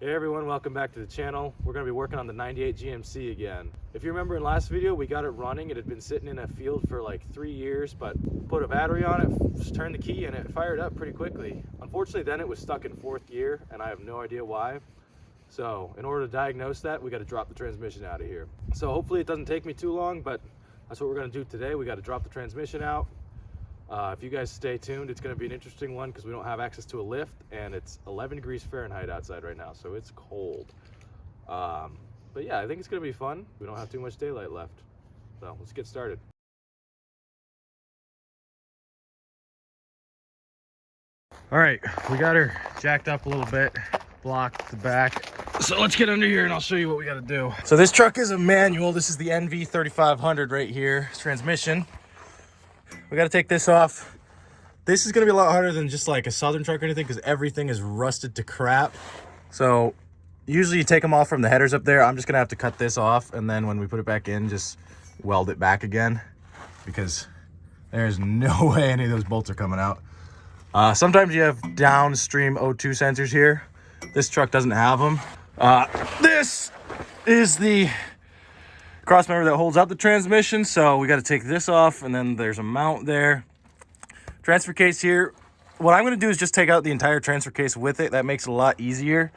Hey everyone, welcome back to the channel. We're going to be working on the 98 GMC again. If you remember in last video, we got it running. It had been sitting in a field for like 3 years, but put a battery on it, just turned the key, and it fired up pretty quickly. Unfortunately, then it was stuck in 4th gear, and I have no idea why. So in order to diagnose that, we got to drop the transmission out of here. So hopefully it doesn't take me too long, but that's what we're going to do today. We got to drop the transmission out. If you guys stay tuned, it's going to be an interesting one because we don't have access to a lift, and it's 11 degrees Fahrenheit outside right now, so it's cold. But yeah, I think it's going to be fun. We don't have too much daylight left, so let's get started. All right, we got her jacked up a little bit, blocked the back. So let's get under here and I'll show you what we got to do. So this truck is a manual. This is the NV3500 right here, transmission. We got to take this off. This is going to be a lot harder than just like a Southern truck or anything because everything is rusted to crap. So usually you take them off from the headers up there. I'm just going to have to cut this off, and then when we put it back in, just weld it back again because there's no way any of those bolts are coming out. Sometimes you have downstream O2 sensors here. This truck doesn't have them. This is the cross member that holds up the transmission, so we got to take this off, and then there's a mount there. Transfer case here. What I'm going to do is just take out the entire transfer case with it. That makes it a lot easier,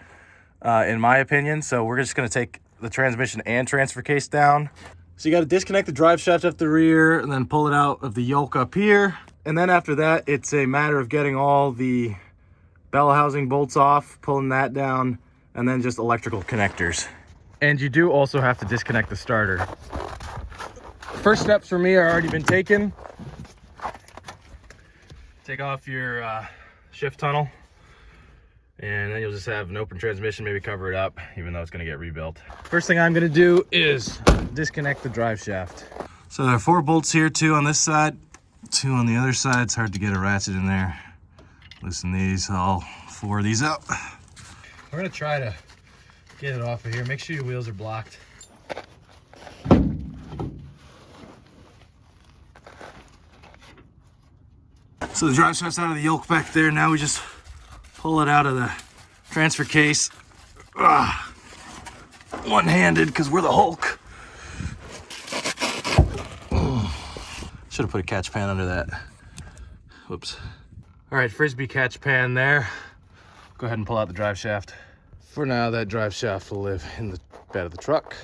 in my opinion. So we're just going to take the transmission and transfer case down. So you got to disconnect the drive shaft up the rear and then pull it out of the yoke up here. And then after that, it's a matter of getting all the bell housing bolts off, pulling that down, and then just electrical connectors. And you do also have to disconnect the starter. First steps for me are already been taken. Take off your shift tunnel, and then you'll just have an open transmission, maybe cover it up, even though it's gonna get rebuilt. First thing I'm gonna do is disconnect the drive shaft. So there are 4 bolts here, 2 on this side, 2 on the other side. It's hard to get a ratchet in there. Loosen these, all 4 of these up. We're gonna try to get it off of here. Make sure your wheels are blocked. So the drive shaft's out of the yoke back there. Now we just pull it out of the transfer case. One-handed because we're the Hulk. Should have put a catch pan under that. Whoops. All right, Frisbee catch pan there. Go ahead and pull out the drive shaft. For now, that drive shaft will live in the bed of the truck.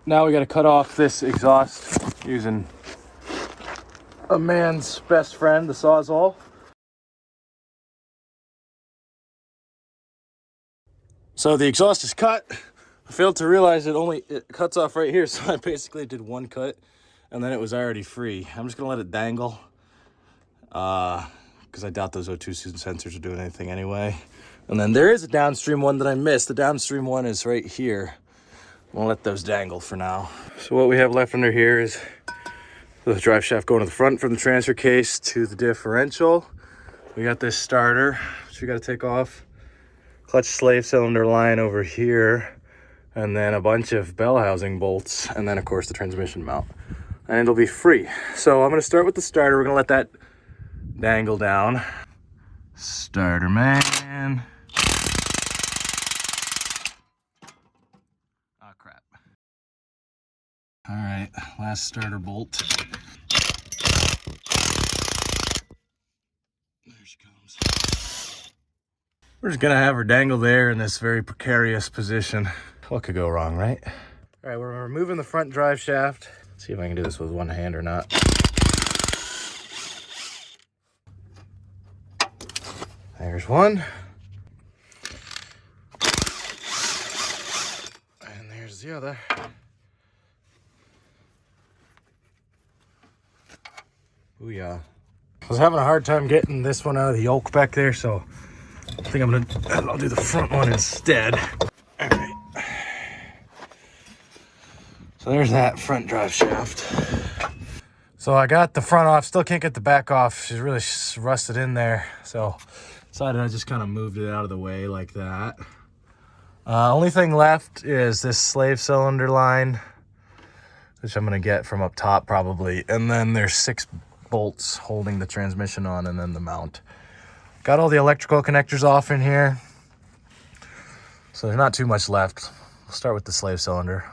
Now we got to cut off this exhaust using a man's best friend, the Sawzall. So the exhaust is cut. I failed to realize it cuts off right here, so I basically did 1 cut, and then it was already free. I'm just gonna let it dangle, because I doubt those O2 sensors are doing anything anyway. And then there is a downstream one that I missed. The downstream one is right here. I'm gonna let those dangle for now. So what we have left under here is the drive shaft going to the front from the transfer case to the differential. We got this starter, which we got to take off. Clutch slave cylinder line over here. And then a bunch of bell housing bolts. And then, of course, the transmission mount. And it'll be free. So I'm going to start with the starter. We're going to let that dangle down. Starter man. Oh, crap. All right, last starter bolt. There she comes. We're just gonna have her dangle there in this very precarious position. What could go wrong, right? All right, we're removing the front drive shaft. Let's see if I can do this with one hand or not. There's one. And there's the other. Booyah. I was having a hard time getting this one out of the yoke back there, so I think I'll do the front one instead. All right. So there's that front drive shaft. So I got the front off, still can't get the back off. She's really rusted in there. So decided I just kind of moved it out of the way like that. Only thing left is this slave cylinder line, which I'm gonna get from up top probably. And then there's 6 bolts holding the transmission on, and then the mount. Got all the electrical connectors off in here. So there's not too much left. We'll start with the slave cylinder.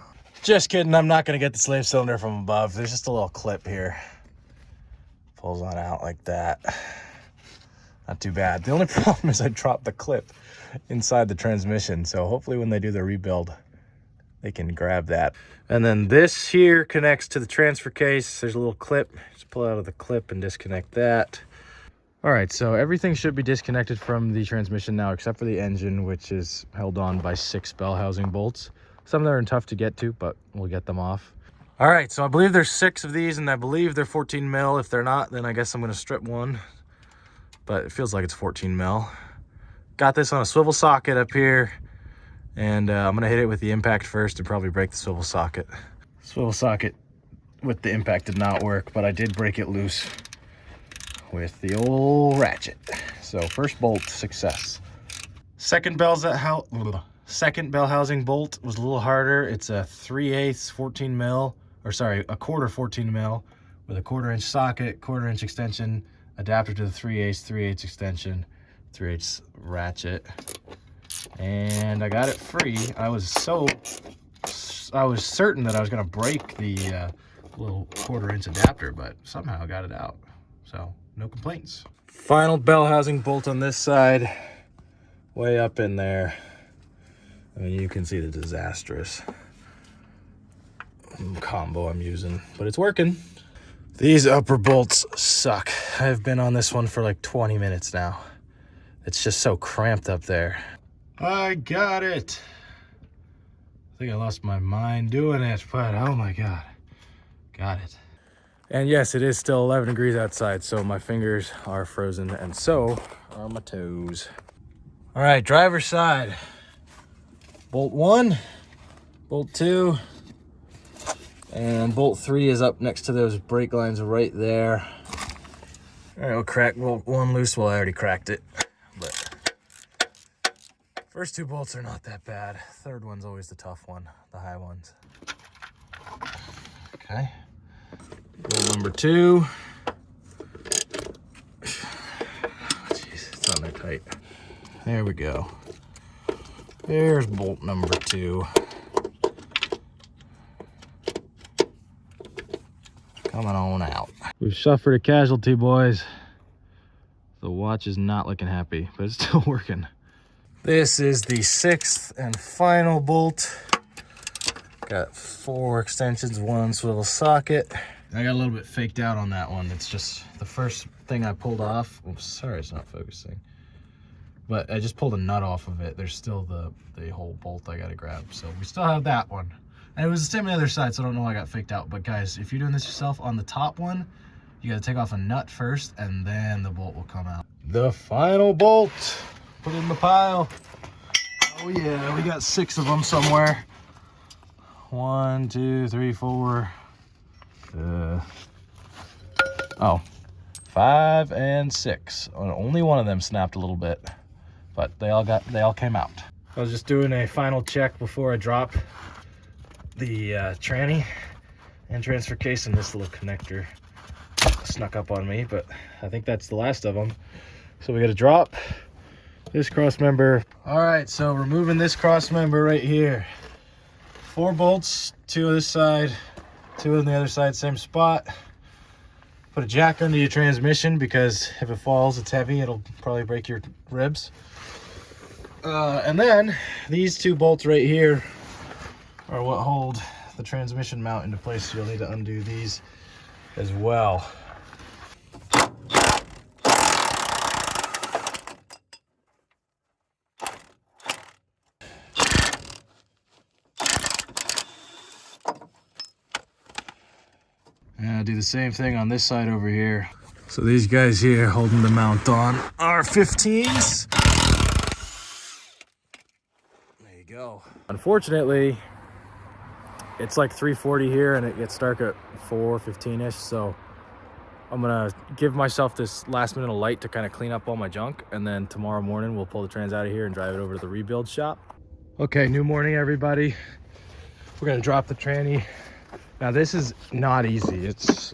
Just kidding, I'm not gonna get the slave cylinder from above. There's just a little clip here. Pulls on out like that. Not too bad. The only problem is I dropped the clip inside the transmission. So hopefully when they do the rebuild, they can grab that. And then this here connects to the transfer case. There's a little clip. Just pull out of the clip and disconnect that. All right, so everything should be disconnected from the transmission now, except for the engine, which is held on by 6 bell housing bolts. Some of them are tough to get to, but we'll get them off. All right, so I believe there's 6 of these, and I believe they're 14 mil. If they're not, then I guess I'm gonna strip one, but it feels like it's 14 mil. Got this on a swivel socket up here, and I'm gonna hit it with the impact first and probably break the swivel socket. Swivel socket with the impact did not work, but I did break it loose with the old ratchet. So first bolt, success. Second bell housing bolt was a little harder. It's a 3/8 14 mil, or sorry, a quarter 14 mil with a 1/4 inch socket, 1/4 inch extension, adapter to the 3/8 extension, 3/8 ratchet. And I got it free. I was certain that I was gonna break the little 1/4 inch adapter, but somehow I got it out. So no complaints. Final bell housing bolt on this side, way up in there. I mean, you can see the disastrous combo I'm using, but it's working. These upper bolts suck. I've been on this one for like 20 minutes now. It's just so cramped up there. I got it. I think I lost my mind doing it, but oh my God, got it. And yes, it is still 11 degrees outside, so my fingers are frozen, and so are my toes. All right, driver's side. Bolt 1, bolt 2, and bolt 3 is up next to those brake lines right there. All right, we'll crack bolt 1 loose. Well, I already cracked it, but first 2 bolts are not that bad. Third one's always the tough one, the high ones. Okay. Bolt number 2. Jeez, it's on there tight. There we go. There's bolt number 2. Coming on out. We've suffered a casualty, boys. The watch is not looking happy, but it's still working. This is the 6th and final bolt. Got 4 extensions, 1 swivel socket. I got a little bit faked out on that one. It's just the first thing I pulled off. Oops, sorry, it's not focusing. But I just pulled a nut off of it. There's still the whole bolt I gotta grab. So we still have that one. And it was the same on the other side, so I don't know why I got faked out. But guys, if you're doing this yourself, on the top one, you gotta take off a nut first, and then the bolt will come out. The final bolt. Put it in the pile. Oh yeah, we got 6 of them somewhere. 1, 2, 3, 4. 5 and 6. Only one of them snapped a little bit, but they all came out. I was just doing a final check before I drop the tranny and transfer case, and this little connector snuck up on me, but I think that's the last of them. So we got to drop this cross member. All right, so removing this cross member right here. 4 bolts, 2 on this side, 2 on the other side, same spot. Put a jack under your transmission because if it falls, it's heavy. It'll probably break your ribs. And then these 2 bolts right here are what hold the transmission mount into place. So you'll need to undo these as well. And I'll do the same thing on this side over here. So these guys here holding the mount on are 15s. There you go. Unfortunately, it's like 3:40 here and it gets dark at 4:15ish. So I'm gonna give myself this last minute of light to kind of clean up all my junk. And then tomorrow morning, we'll pull the trans out of here and drive it over to the rebuild shop. Okay, new morning, everybody. We're gonna drop the tranny. Now this is not easy. It's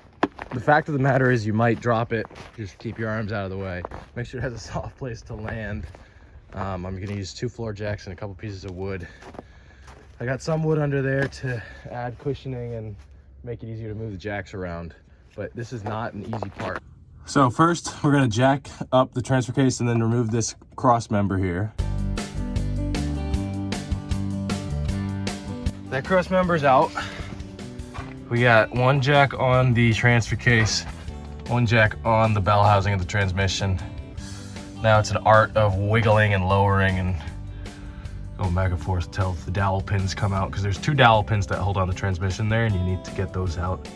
the fact of the matter is you might drop it. Just keep your arms out of the way. Make sure it has a soft place to land. I'm gonna use 2 floor jacks and a couple pieces of wood. I got some wood under there to add cushioning and make it easier to move the jacks around, but this is not an easy part. So first, we're gonna jack up the transfer case and then remove this cross member here. That cross member's out. We got 1 jack on the transfer case, 1 jack on the bell housing of the transmission. Now it's an art of wiggling and lowering and going back and forth till the dowel pins come out, because there's 2 dowel pins that hold on the transmission there and you need to get those out.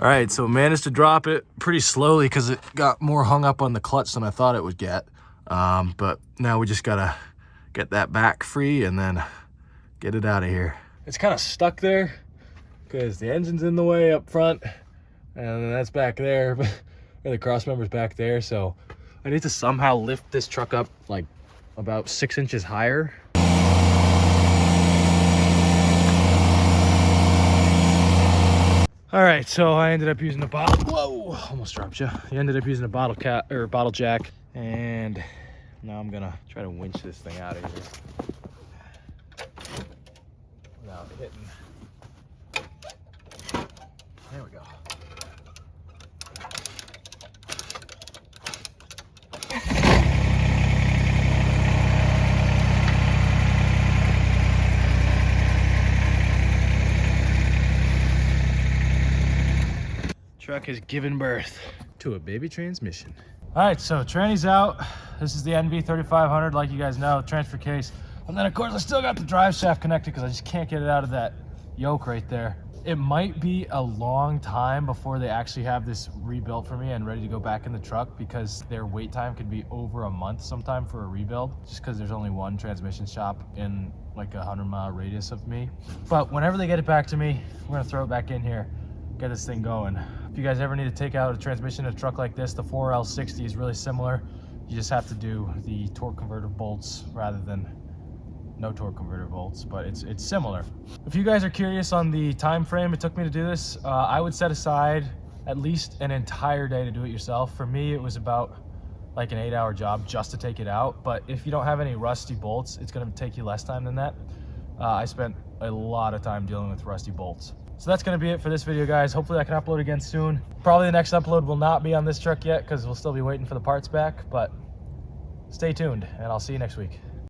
All right, so managed to drop it pretty slowly because it got more hung up on the clutch than I thought it would get. But now we just gotta get that back free and then get it out of here. It's kind of stuck there because the engine's in the way up front and that's back there, and the cross member's back there. So I need to somehow lift this truck up like about 6 inches higher. All right, so I ended up using a bottle. Whoa, almost dropped you. I ended up using a bottle cap or bottle jack, and now I'm gonna try to winch this thing out of here without hitting. There we go. Truck has given birth to a baby transmission. All right, so tranny's out. This is the NV3500, like you guys know, transfer case. And then of course I still got the drive shaft connected because I just can't get it out of that yoke right there. It might be a long time before they actually have this rebuilt for me and ready to go back in the truck, because their wait time could be over a month sometime for a rebuild, just because there's only 1 transmission shop in like a 100-mile radius of me. But whenever they get it back to me, we're gonna throw it back in here, get this thing going. If you guys ever need to take out a transmission in a truck like this, the 4L60 is really similar. You just have to do the torque converter bolts rather than no torque converter bolts, but it's similar. If you guys are curious on the time frame it took me to do this, I would set aside at least an entire day to do it yourself. For me, it was about like an 8-hour job just to take it out. But if you don't have any rusty bolts, it's gonna take you less time than that. I spent a lot of time dealing with rusty bolts. So that's gonna be it for this video, guys. Hopefully I can upload again soon. Probably the next upload will not be on this truck yet because we'll still be waiting for the parts back, but stay tuned and I'll see you next week.